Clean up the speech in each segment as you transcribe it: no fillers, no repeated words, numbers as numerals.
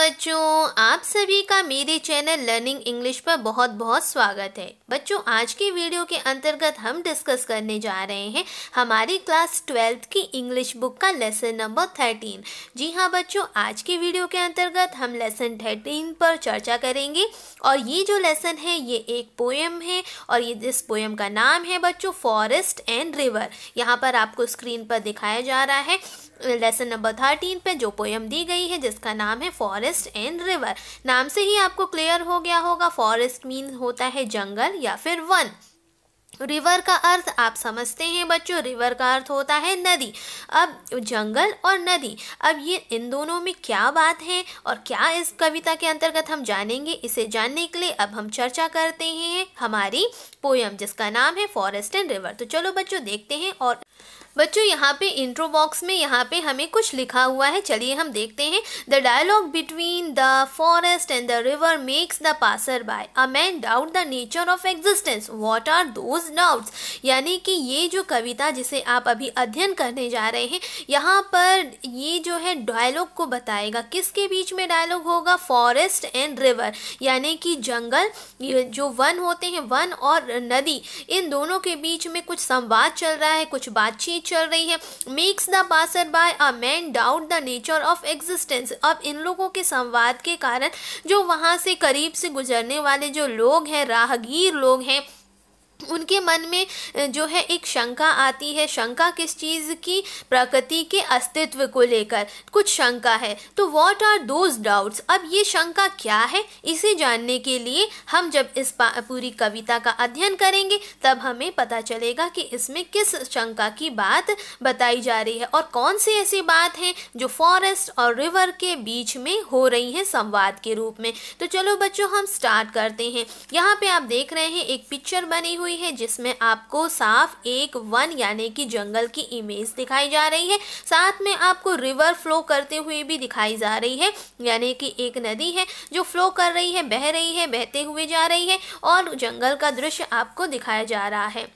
बच्चों, आप सभी का मेरे चैनल लर्निंग इंग्लिश पर बहुत बहुत स्वागत है। बच्चों, आज की वीडियो के अंतर्गत हम डिस्कस करने जा रहे हैं हमारी क्लास 12th की इंग्लिश बुक का लेसन नंबर 13। जी हाँ बच्चों, आज की वीडियो के अंतर्गत हम लेसन 13 पर चर्चा करेंगे और ये जो लेसन है ये एक पोएम है और ये इस पोएम का नाम है बच्चों फॉरेस्ट एंड रिवर। यहाँ पर आपको स्क्रीन पर दिखाया जा रहा है लेसन नंबर 13 पे जो पोएम दी गई है जिसका नाम है फॉरेस्ट एंड रिवर। नाम से ही आपको क्लियर हो गया होगा, फॉरेस्ट मीन होता है जंगल या फिर वन। रिवर का अर्थ आप समझते हैं बच्चों, रिवर का अर्थ होता है नदी। अब जंगल और नदी, अब ये इन दोनों में क्या बात है और क्या इस कविता के अंतर्गत हम जानेंगे, इसे जानने के लिए अब हम चर्चा करते हैं हमारी पोयम जिसका नाम है फॉरेस्ट एंड रिवर। तो चलो बच्चों देखते हैं। और बच्चों यहाँ पे इंट्रो बॉक्स में यहाँ पे हमें कुछ लिखा हुआ है, चलिए हम देखते हैं। The dialogue between the forest and the river makes the passer by a man doubt the nature of existence, what are those doubts. यानी कि ये जो कविता जिसे आप अभी अध्ययन करने जा रहे हैं, यहाँ पर ये जो है डायलॉग को बताएगा। किसके बीच में डायलॉग होगा? फॉरेस्ट एंड रिवर, यानी कि जंगल, ये जो वन होते हैं, वन और नदी, इन दोनों के बीच में कुछ संवाद चल रहा है, कुछ बातचीत चल रही है। Makes the passer by a man doubt the nature of existence. अब इन लोगों के संवाद के कारण जो वहां से करीब से गुजरने वाले जो लोग हैं, राहगीर लोग हैं, उनके मन में जो है एक शंका आती है। शंका किस चीज़ की? प्रकृति के अस्तित्व को लेकर कुछ शंका है। तो व्हाट आर दोज डाउट्स, अब ये शंका क्या है, इसे जानने के लिए हम जब इस पूरी कविता का अध्ययन करेंगे तब हमें पता चलेगा कि इसमें किस शंका की बात बताई जा रही है और कौन सी ऐसी बात है जो फॉरेस्ट और रिवर के बीच में हो रही है संवाद के रूप में। तो चलो बच्चों हम स्टार्ट करते हैं। यहाँ पे आप देख रहे हैं एक पिक्चर बनी हुई है जिसमें आपको साफ एक वन यानी कि जंगल की इमेज दिखाई जा रही है। साथ में आपको रिवर फ्लो करते हुए भी दिखाई जा रही है, यानी कि एक नदी है जो फ्लो कर रही है, बह रही है, बहते हुए जा रही है और जंगल का दृश्य आपको दिखाया जा रहा है।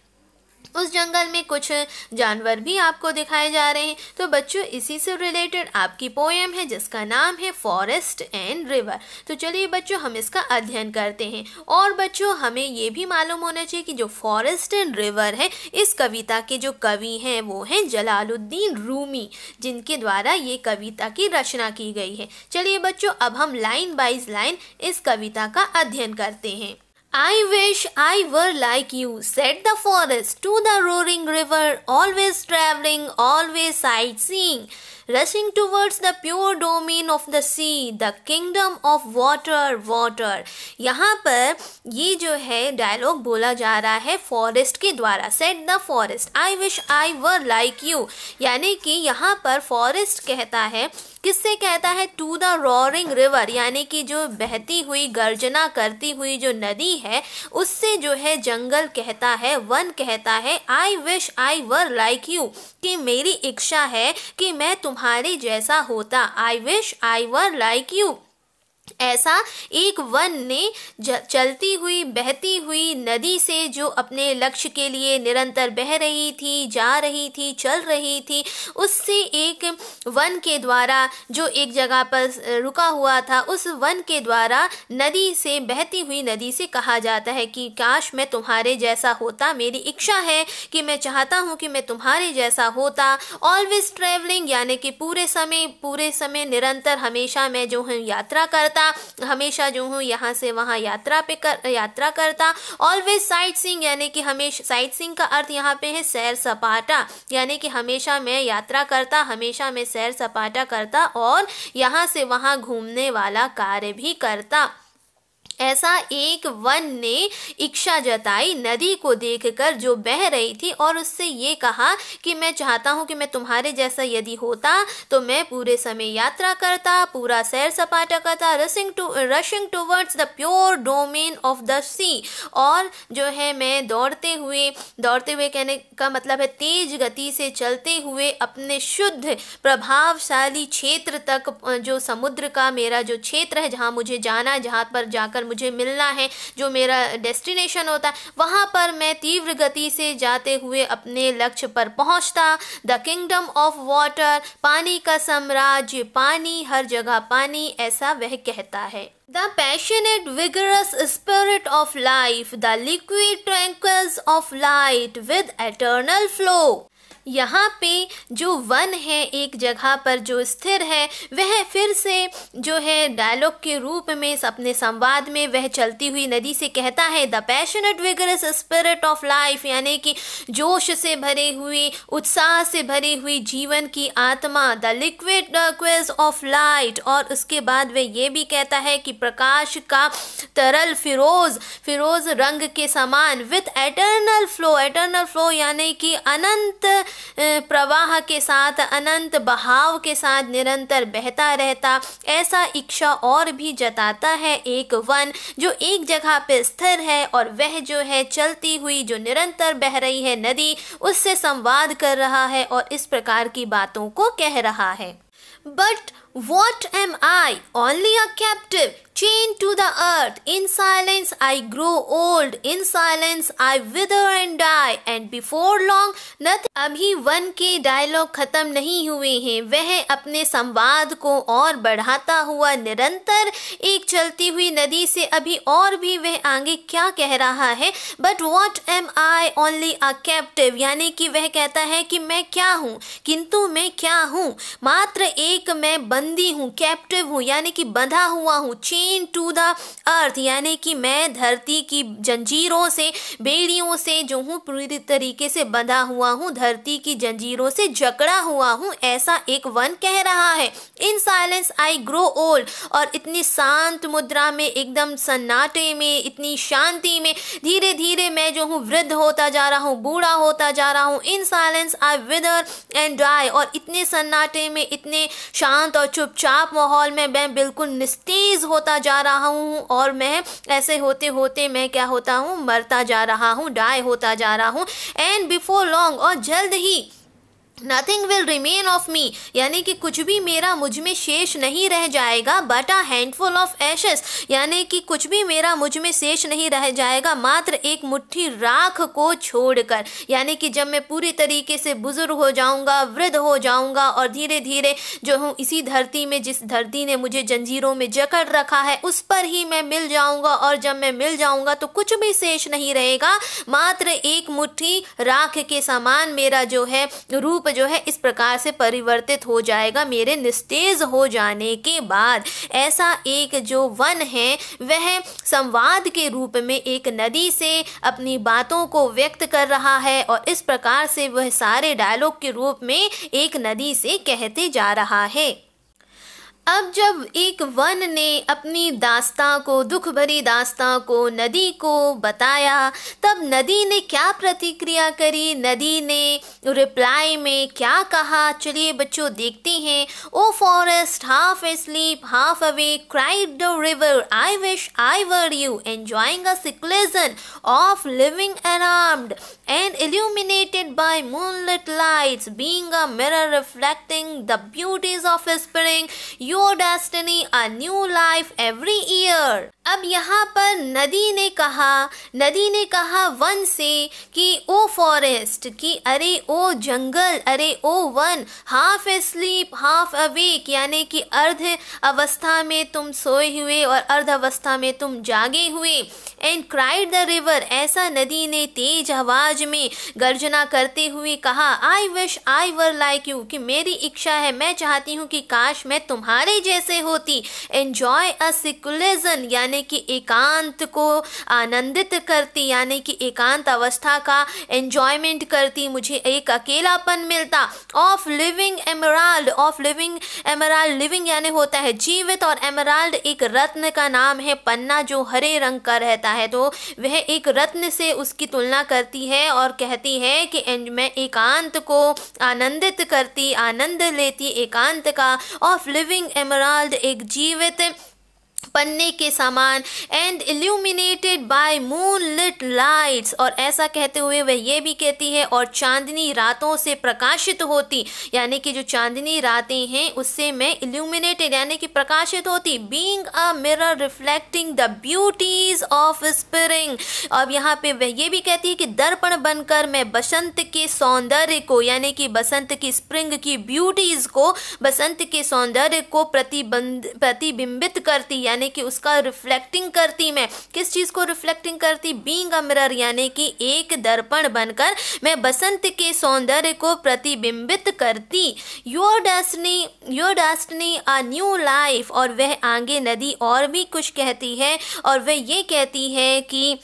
उस जंगल में कुछ जानवर भी आपको दिखाए जा रहे हैं। तो बच्चों इसी से रिलेटेड आपकी पोएम है जिसका नाम है फॉरेस्ट एंड रिवर। तो चलिए बच्चों हम इसका अध्ययन करते हैं। और बच्चों हमें ये भी मालूम होना चाहिए कि जो फॉरेस्ट एंड रिवर है, इस कविता के जो कवि हैं वो हैं जलालुद्दीन रूमी, जिनके द्वारा ये कविता की रचना की गई है। चलिए बच्चों अब हम लाइन बाय लाइन इस कविता का अध्ययन करते हैं। I wish I were like you, said the forest to the roaring river, always traveling, always sightseeing, rushing towards the pure domain of the sea, the kingdom of water, water। यहाँ पर ये जो है डायलॉग बोला जा रहा है forest के द्वारा। said the forest, I wish I were like you, यानी कि यहाँ पर फॉरेस्ट कहता है, किससे कहता है? टू द रोरिंग रिवर, यानी कि जो बहती हुई गर्जना करती हुई जो नदी है उससे जो है जंगल कहता है, वन कहता है आई wish I were like you, कि मेरी इच्छा है कि मैं तुम्हारे जैसा होता। आई wish I were like you, ऐसा एक वन ने चलती हुई बहती हुई नदी से जो अपने लक्ष्य के लिए निरंतर बह रही थी, जा रही थी, चल रही थी, उससे एक वन के द्वारा जो एक जगह पर रुका हुआ था, उस वन के द्वारा नदी से, बहती हुई नदी से कहा जाता है कि काश मैं तुम्हारे जैसा होता, मेरी इच्छा है कि मैं चाहता हूँ कि मैं तुम्हारे जैसा होता। ऑलवेज ट्रेवलिंग, यानी कि पूरे समय निरंतर हमेशा मैं जो हूँ यात्रा करता, हमेशा जो हूँ यहाँ से वहाँ यात्रा करता। ऑलवेज साइट सीइंग, यानी कि हमेशा, साइट सीइंग का अर्थ यहाँ पे है सैर सपाटा, यानी कि हमेशा मैं यात्रा करता, हमेशा मैं सैर सपाटा करता और यहाँ से वहाँ घूमने वाला कार्य भी करता। ऐसा एक वन ने इच्छा जताई नदी को देखकर जो बह रही थी और उससे ये कहा कि मैं चाहता हूँ कि मैं तुम्हारे जैसा यदि होता तो मैं पूरे समय यात्रा करता, पूरा सैर सपाटा करता, rushing towards the pure domain of the sea, और जो है मैं दौड़ते हुए कहने का मतलब है तेज गति से चलते हुए अपने शुद्ध प्रभावशाली क्षेत्र तक, जो समुद्र का मेरा जो क्षेत्र है, जहाँ मुझे जाना, जहाँ पर जाकर पर मुझे मिलना है, जो मेरा डेस्टिनेशन होता है, वहाँ पर मैं तीव्र गति से जाते हुए अपने लक्ष्य पर पहुँचता। द किंगडम ऑफ वाटर, पानी का साम्राज्य, पानी, हर जगह पानी, ऐसा वह कहता है। The passionate, vigorous spirit of life, the liquid tranquils of light with eternal flow। यहाँ पे जो वन है एक जगह पर जो स्थिर है, वह फिर से जो है डायलॉग के रूप में अपने संवाद में वह चलती हुई नदी से कहता है, the passionate vigorous spirit of life, यानी कि जोश से भरे हुए, उत्साह से भरी हुई जीवन की आत्मा, the liquid quiz of light, और उसके बाद वह ये भी कहता है कि प्रकाश का तरल फिरोज रंग के समान, विथ एटर्नल फ्लो यानी कि अनंत प्रवाह के साथ, अनंत बहाव के साथ निरंतर बहता रहता, ऐसा इच्छा और भी जताता है एक वन जो एक जगह पे स्थिर है, और वह जो है चलती हुई जो निरंतर बह रही है नदी, उससे संवाद कर रहा है और इस प्रकार की बातों को कह रहा है। But what am I? Only a captive, chained to the earth. In silence I grow old. In silence I wither and die. And before long nothing। अभी वन के डायलॉग खत्म नहीं हुए हैं, वह अपने संवाद को और बढ़ाता हुआ निरंतर एक चलती हुई नदी से अभी और भी वह आगे क्या कह रहा है। But what am I? Only a captive, यानी कि वह कहता है कि मैं क्या हूँ, किंतु मैं क्या हूँ, मात्र एक मैं बंदी हूँ, कैप्टिव हूँ, यानी कि बंधा हुआ हूँ, चेन टू द अर्थ, यानी कि मैं धरती की जंजीरों से, बेड़ियों से जो हूँ पूरी तरीके से बंधा हुआ हूँ, धरती की जंजीरों से जकड़ा हुआ हूँ, ऐसा एक वन कह रहा है। इन साइलेंस आई ग्रो ओल्ड, और इतनी शांत मुद्रा में, एकदम सन्नाटे में, इतनी शांति में धीरे धीरे मैं जो हूँ वृद्ध होता जा रहा हूँ, बूढ़ा होता जा रहा हूँ। In silence I wither and die, और इतने सन्नाटे में, इतने शांत और चुपचाप माहौल में मैं बिल्कुल निस्तेज होता जा रहा हूँ, और मैं ऐसे होते होते मैं क्या होता हूँ, मरता जा रहा हूँ, डाई होता जा रहा हूँ। एंड बिफोर लॉन्ग, और जल्द ही, nothing will remain of me, यानी कि कुछ भी मेरा मुझ में शेष नहीं रह जाएगा, but a handful of ashes, यानी कि कुछ भी मेरा मुझ में शेष नहीं रह जाएगा, मात्र एक मुट्ठी राख को छोड़कर, यानी कि जब मैं पूरी तरीके से बुजुर्ग हो जाऊंगा, वृद्ध हो जाऊंगा, और धीरे धीरे जो हूँ इसी धरती में, जिस धरती ने मुझे जंजीरों में जकड़ रखा है, उस पर ही मैं मिल जाऊंगा, और जब मैं मिल जाऊंगा तो कुछ भी शेष नहीं रहेगा, मात्र एक मुट्ठी राख के समान मेरा जो है रूप जो है इस प्रकार से परिवर्तित हो जाएगा मेरे निस्तेज हो जाने के बाद। ऐसा एक जो वन है वह संवाद के रूप में एक नदी से अपनी बातों को व्यक्त कर रहा है, और इस प्रकार से वह सारे डायलॉग के रूप में एक नदी से कहते जा रहा है। अब जब एक वन ने अपनी दास्तां को, दुख भरी दास्तां को नदी को बताया, तब नदी ने क्या प्रतिक्रिया करी, नदी ने रिप्लाई में क्या कहा, चलिए बच्चों देखते हैं। O forest half asleep half awake cried the river, I wish I were you, enjoying a seclusion of living alarmed and illuminated by moonlit lights, being a mirror reflecting the beauties of spring, your destiny a new life every year। अब यहाँ पर नदी ने कहा one से कि ओ forest, कि अरे ओ जंगल, अरे ओ वन, हाफ एस्लीप हाफ अवेक, यानी कि अर्ध अवस्था में तुम सोए हुए और अर्ध अवस्था में तुम जागे हुए। एंड क्राइड द रिवर, ऐसा नदी ने तेज आवाज में गर्जना करते हुए कहा, आई wish I were like you, कि मेरी इच्छा है, मैं चाहती हूँ कि काश मैं तुम्हारे जैसे होती। एंजॉय अ seclusion, यानी कि एकांत को आनंदित करती, यानी कि एकांत अवस्था का एंजॉयमेंट करती, मुझे एक अकेलापन मिलता। Of living emerald, of living emerald, living यानी होता है जीवित, और एमराल्ड एक रत्न का नाम है, पन्ना जो हरे रंग का रहता है, तो वह एक रत्न से उसकी तुलना करती है और कहती है कि मैं एकांत को आनंदित करती, आनंद लेती एकांत का। ऑफ लिविंग एमराल्ड, एक जीवित पन्ने के समान and illuminated by moonlit lights, और ऐसा कहते हुए वह ये भी कहती है और चांदनी रातों से प्रकाशित होती, यानी कि जो चांदनी रातें हैं उससे मैं इल्यूमिनेटेड यानी कि प्रकाशित होती, being a mirror reflecting the beauties of spring. अब यहाँ पे वह ये भी कहती है कि दर्पण बनकर मैं बसंत के सौंदर्य को, यानी कि बसंत की स्प्रिंग की ब्यूटीज को, बसंत के सौंदर्य को प्रतिबिंबित करती, यानी कि उसका रिफ्लेक्टिंग करती। मैं किस चीज को रिफ्लेक्टिंग करती? बीइंग अ मिरर, यानी कि एक दर्पण बनकर मैं बसंत के सौंदर्य को प्रतिबिंबित करती। Your destiny a new life, और वह आगे नदी और भी कुछ कहती है, और वह ये कहती है कि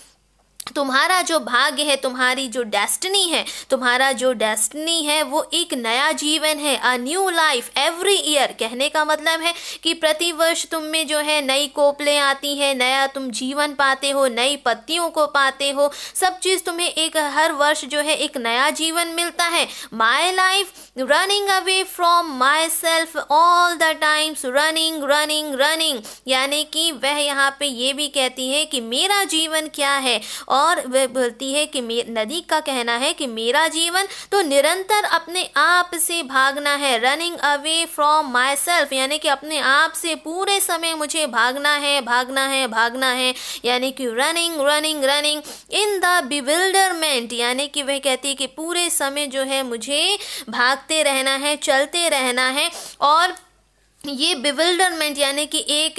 तुम्हारा जो भाग्य है, तुम्हारी जो डेस्टिनी है, तुम्हारा जो डेस्टिनी है वो एक नया जीवन है। A new life every year, कहने का मतलब है कि प्रतिवर्ष तुम में जो है नई कोपलें आती हैं, नया तुम जीवन पाते हो, नई पत्तियों को पाते हो, सब चीज़ तुम्हें एक हर वर्ष जो है एक नया जीवन मिलता है। My life running away from my self all the times, running running running, यानी कि वह यहाँ पे ये भी कहती है कि मेरा जीवन क्या है, और वह बोलती है कि नदी का कहना है कि मेरा जीवन तो निरंतर अपने आप से भागना है। Running away from my self, यानी कि अपने आप से पूरे समय मुझे भागना है, भागना है, भागना है, यानी कि running running running in the bewilderment, यानी कि वह कहती है कि पूरे समय जो है मुझे भागते रहना है, चलते रहना है। और ये बिविल्डरमेंट यानी कि एक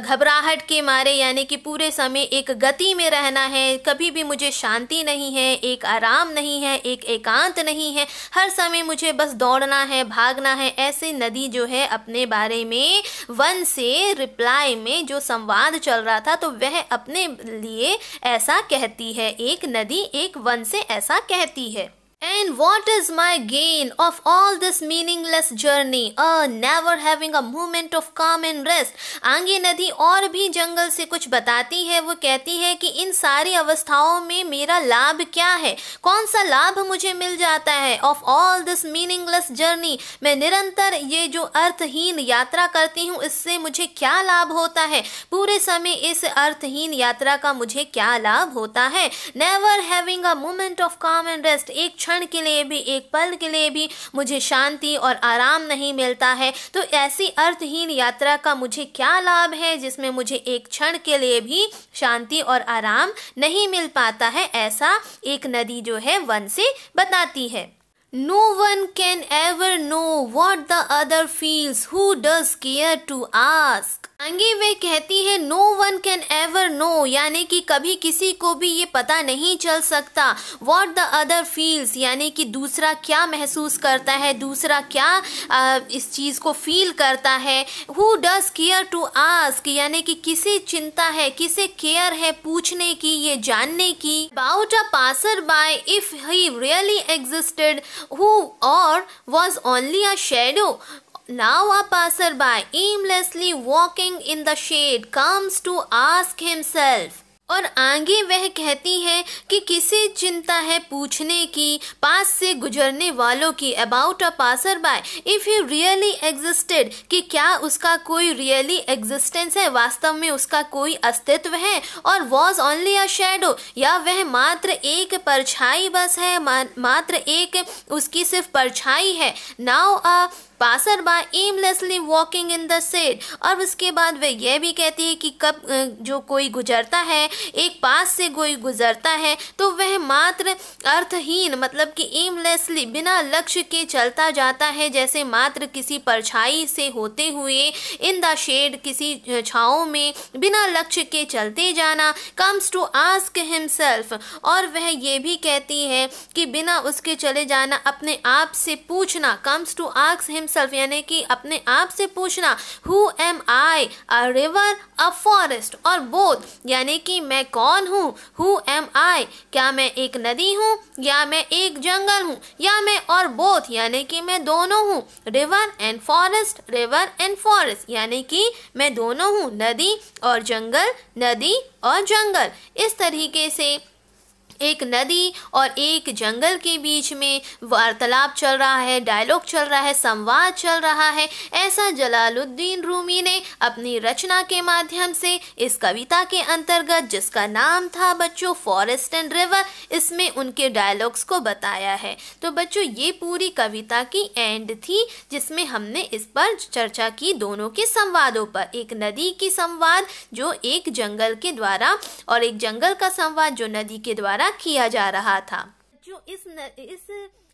घबराहट के मारे, यानी कि पूरे समय एक गति में रहना है, कभी भी मुझे शांति नहीं है, एक आराम नहीं है, एक एकांत नहीं है, हर समय मुझे बस दौड़ना है, भागना है। ऐसे नदी जो है अपने बारे में वन से रिप्लाई में जो संवाद चल रहा था तो वह अपने लिए ऐसा कहती है, एक नदी एक वन से ऐसा कहती है। And what is my gain of all this meaningless journey? Never having a moment of calm and rest. आगे नदी और भी जंगल से कुछ बताती है, वो कहती है कि इन सारी अवस्थाओं में मेरा लाभ क्या है, कौन सा लाभ मुझे मिल जाता है। Of all this meaningless journey, मैं निरंतर ये जो अर्थहीन यात्रा करती हूँ इससे मुझे क्या लाभ होता है, पूरे समय इस अर्थहीन यात्रा का मुझे क्या लाभ होता है। Never having a moment of calm and rest, एक क्षण के लिए भी, एक पल के लिए भी मुझे शांति और आराम नहीं मिलता है, तो ऐसी अर्थहीन यात्रा का मुझे क्या लाभ है जिसमें मुझे एक क्षण के लिए भी शांति और आराम नहीं मिल पाता है। ऐसा एक नदी जो है वन से बताती है। No one can ever know what the other feels who does care to ask. आगे वे कहती है no one can ever know, यानी कि कभी किसी को भी ये पता नहीं चल सकता what the other feels, यानी कि दूसरा क्या महसूस करता है, दूसरा क्या इस चीज़ को फील करता है। who does care to ask, यानी कि किसे चिंता है, किसे केयर है पूछने की, ये जानने की। about a passerby if he really existed who or was only a shadow. Now a passerby aimlessly walking in the shade comes to ask himself. और आगे वह कहती है कि किसे चिंता है पूछने की, पास से गुजरने वालों की। About a passer by if he really existed, कि क्या उसका कोई रियली एग्जिस्टेंस है, वास्तव में उसका कोई अस्तित्व है। और वॉज ओनली अ शेडो, या वह मात्र एक परछाई बस है, मात्र एक उसकी सिर्फ परछाई है। Now a passer by aimlessly walking in the shade, और उसके बाद वह यह भी कहती है कि कब जो कोई गुजरता है, एक पास से कोई गुजरता है तो वह मात्र अर्थहीन, मतलब कि एमलेसली बिना लक्ष्य के चलता जाता है, जैसे मात्र किसी परछाई से होते हुए इन द शेड, किसी छाँव में बिना लक्ष्य के चलते जाना। कम्स टू आस्क हिमसेल्फ, और वह ये भी कहती है कि बिना उसके चले जाना, अपने आप से पूछना। कम्स टू आस्क हिमसेल्फ, यानी कि अपने आप से पूछना। Who am I, a river, a forest, और बोथ, यानी कि मैं कौन हूँ। हु एम आई, क्या मैं एक नदी हूँ या मैं एक जंगल हूँ, या मैं और बोथ, यानी कि मैं दोनों हूँ। River and forest, river and forest, यानी कि मैं दोनों हूँ, नदी और जंगल, नदी और जंगल। इस तरीके से एक नदी और एक जंगल के बीच में वार्तालाप चल रहा है, डायलॉग चल रहा है, संवाद चल रहा है। ऐसा जलालुद्दीन रूमी ने अपनी रचना के माध्यम से इस कविता के अंतर्गत, जिसका नाम था बच्चों फॉरेस्ट एंड रिवर, इसमें उनके डायलॉग्स को बताया है। तो बच्चों ये पूरी कविता की एंड थी, जिसमें हमने इस पर चर्चा की दोनों के संवादों पर। एक नदी की संवाद जो एक जंगल के द्वारा और एक जंगल का संवाद जो नदी के द्वारा किया जा रहा था। जो इस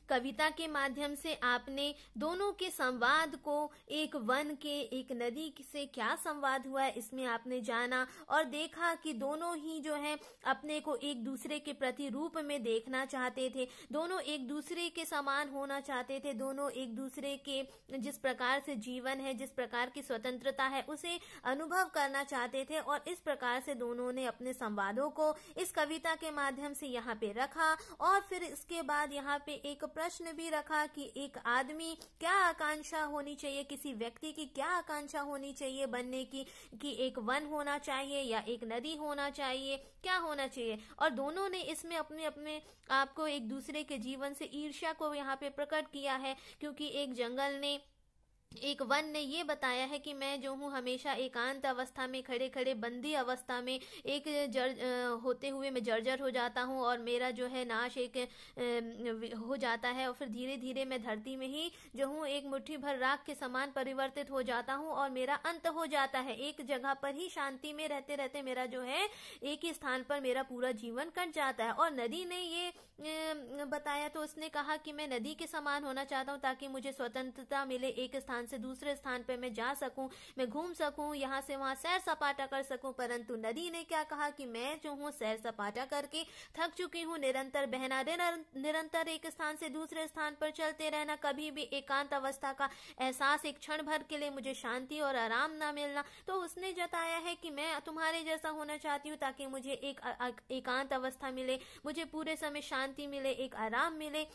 कविता के माध्यम से आपने दोनों के संवाद को, एक वन के एक नदी से क्या संवाद हुआ है, इसमें आपने जाना और देखा कि दोनों ही जो है अपने को एक दूसरे के प्रति रूप में देखना चाहते थे, दोनों एक दूसरे के समान होना चाहते थे, दोनों एक दूसरे के जिस प्रकार से जीवन है, जिस प्रकार की स्वतंत्रता है, उसे अनुभव करना चाहते थे। और इस प्रकार से दोनों ने अपने संवादों को इस कविता के माध्यम से यहाँ पे रखा। और फिर इसके बाद यहाँ पे एक प्रश्न भी रखा कि एक आदमी क्या आकांक्षा होनी चाहिए, किसी व्यक्ति की क्या आकांक्षा होनी चाहिए बनने की, कि एक वन होना चाहिए या एक नदी होना चाहिए, क्या होना चाहिए। और दोनों ने इसमें अपने अपने आप को एक दूसरे के जीवन से ईर्ष्या को यहाँ पे प्रकट किया है, क्योंकि एक वन ने ये बताया है कि मैं जो हूँ हमेशा एकांत अवस्था में खड़े खड़े बंदी अवस्था में होते हुए मैं जर्जर हो जाता हूँ और मेरा जो है नाश हो जाता है, और फिर धीरे धीरे मैं धरती में ही जो हूँ एक मुट्ठी भर राख के समान परिवर्तित हो जाता हूँ और मेरा अंत हो जाता है। एक जगह पर ही शांति में रहते रहते मेरा जो है एक ही स्थान पर मेरा पूरा जीवन कट जाता है। और नदी ने ये बताया तो उसने कहा कि मैं नदी के समान होना चाहता हूँ ताकि मुझे स्वतंत्रता मिले, एक स्थान से दूसरे स्थान पे मैं जा सकूं, मैं घूम सकूं, यहाँ से वहां सैर सपाटा कर सकूं। परंतु नदी ने क्या कहा कि मैं जो हूँ सैर सपाटा करके थक चुकी हूँ, निरंतर बहना, निरंतर एक स्थान से दूसरे स्थान पर चलते रहना, कभी भी एकांत अवस्था का एहसास एक क्षण भर के लिए मुझे शांति और आराम ना मिलना। तो उसने जताया है कि मैं तुम्हारे जैसा होना चाहती हूँ ताकि मुझे एक एकांत अवस्था मिले, मुझे पूरे समय शांति मिले, एक आराम मिले,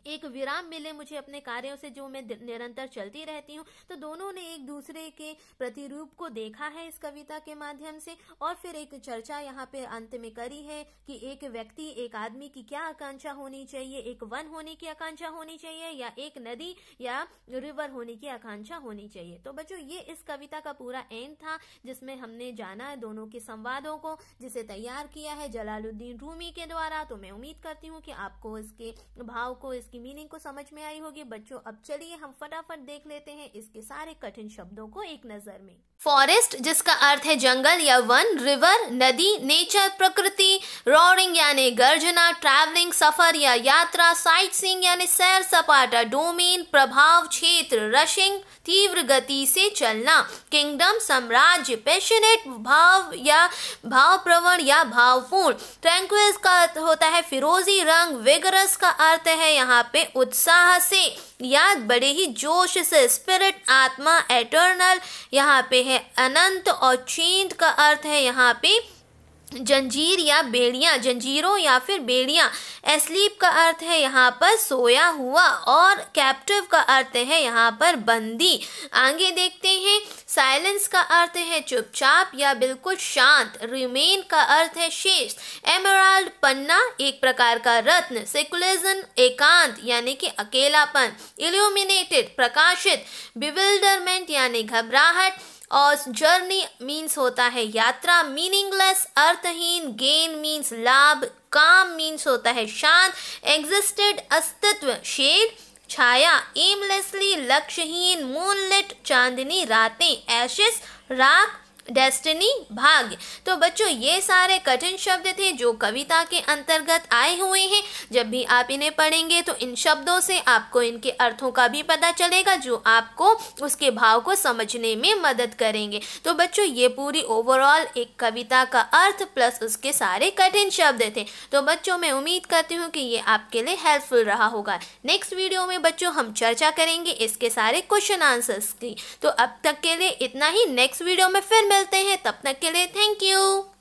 एक विराम मिले मुझे अपने कार्यों से जो मैं निरंतर चलती रहती हूँ। तो दोनों ने एक दूसरे के प्रतिरूप को देखा है इस कविता के माध्यम से। और फिर एक चर्चा यहाँ पे अंत में करी है कि एक व्यक्ति, एक आदमी की क्या आकांक्षा होनी चाहिए, एक वन होने की आकांक्षा होनी चाहिए या एक नदी या रिवर होने की आकांक्षा होनी चाहिए। तो बच्चों ये इस कविता का पूरा एंड था, जिसमें हमने जाना है दोनों के संवादों को, जिसे तैयार किया है जलालुद्दीन रूमी के द्वारा। तो मैं उम्मीद करती हूँ कि आपको इसके भाव को, की मीनिंग को समझ में आई होगी। बच्चों अब चलिए हम फटाफट देख लेते हैं इसके सारे कठिन शब्दों को एक नजर में। फॉरेस्ट जिसका अर्थ है जंगल या वन, रिवर नदी, नेचर प्रकृति, रोरिंग यानी गर्जना, ट्रैवलिंग सफर या यात्रा, साइट सीइंग यानी सैर सपाटा, डोमेन प्रभाव क्षेत्र, रशिंग तीव्र गति से चलना, किंगडम साम्राज्य, पैशनेट भाव या भावप्रवण या भावपूर्ण, ट्रैंक्विल का अर्थ होता है फिरोजी रंग, विगरस का अर्थ है यहाँ पे उत्साह से या बड़े ही जोश से, स्पिरिट आत्मा, एटर्नल यहाँ पे है अनंत, और चेंड का अर्थ है यहाँ पे जंजीर या बेड़ियां, जंजीरों या फिर बेड़ियां। एस्लीप का अर्थ है यहाँ पर सोया हुआ, और कैप्टिव का अर्थ है यहाँ पर बंदी। आगे देखते हैं। साइलेंस का अर्थ है चुपचाप या बिल्कुल शांत। रिमेन का अर्थ है शेष। एमराल्ड पन्ना एक प्रकार का रत्न। सेकुलरिज्म एकांत यानी कि अकेलापन। इल्यूमिनेटेड प्रकाशित। बिविल्डरमेंट यानी घबराहट, और जर्नी मीन्स होता है यात्रा। मीनिंगलेस अर्थहीन। गेन मीन्स लाभ। काम मीन्स होता है शांत। एग्जिस्टेड अस्तित्व। शेड छाया। एमलेसली लक्ष्यहीन। मूनलिट चांदनी रातें। एशेस राख। डेस्टिनी भाग्य। तो बच्चों ये सारे कठिन शब्द थे जो कविता के अंतर्गत आए हुए हैं। जब भी आप इन्हें पढ़ेंगे तो इन शब्दों से आपको इनके अर्थों का भी पता चलेगा, जो आपको उसके भाव को समझने में मदद करेंगे। तो बच्चों ये पूरी ओवरऑल एक कविता का अर्थ प्लस उसके सारे कठिन शब्द थे। तो बच्चों मैं उम्मीद करती हूँ कि ये आपके लिए हेल्पफुल रहा होगा। नेक्स्ट वीडियो में बच्चों हम चर्चा करेंगे इसके सारे क्वेश्चन आंसर्स की। तो अब तक के लिए इतना ही। नेक्स्ट वीडियो में फिर मिलते हैं, तब तक के लिए थैंक यू।